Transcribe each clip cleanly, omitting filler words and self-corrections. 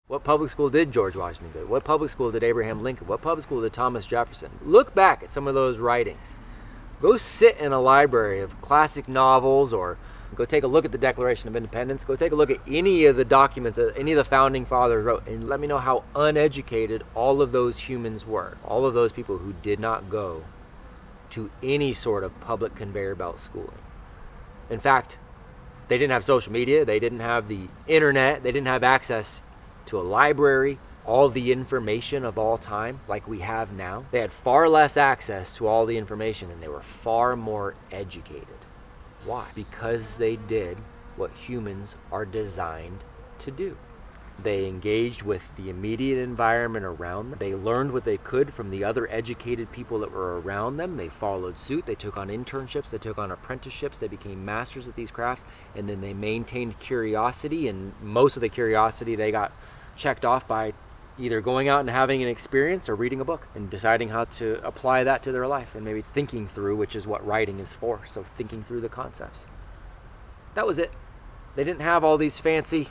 What public school did George Washington go to? What public school did Abraham Lincoln? What public school did Thomas Jefferson? Look back at some of those writings. Go sit in a library of classic novels, or go take a look at the Declaration of Independence. Go take a look at any of the documents that any of the founding fathers wrote, and let me know how uneducated all of those humans were. All of those people who did not go to any sort of public conveyor belt schooling. In fact, they didn't have social media. They didn't have the internet. They didn't have access to a library, all the information of all time like we have now. They had far less access to all the information, and they were far more educated. Why? Because they did what humans are designed to do. They engaged with the immediate environment around them. They learned what they could from the other educated people that were around them. They followed suit. They took on internships. They took on apprenticeships. They became masters at these crafts. And then they maintained curiosity. And most of the curiosity they got checked off by either going out and having an experience or reading a book and deciding how to apply that to their life, and maybe thinking through, which is what writing is for. So thinking through the concepts. That was it. They didn't have all these fancy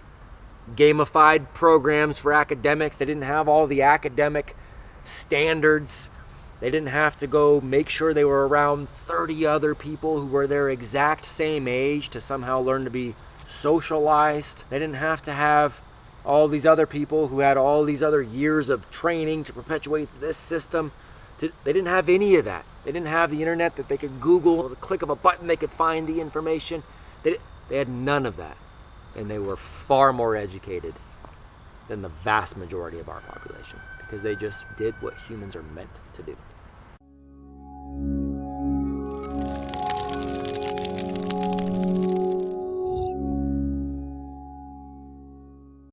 gamified programs for academics. They didn't have all the academic standards. They didn't have to go make sure they were around 30 other people who were their exact same age to somehow learn to be socialized. They didn't have to have all these other people who had all these other years of training to perpetuate this system. They didn't have any of that. They didn't have the internet that they could Google. With a click of a button, they could find the information. They had none of that. And they were far more educated than the vast majority of our population, because they just did what humans are meant to do.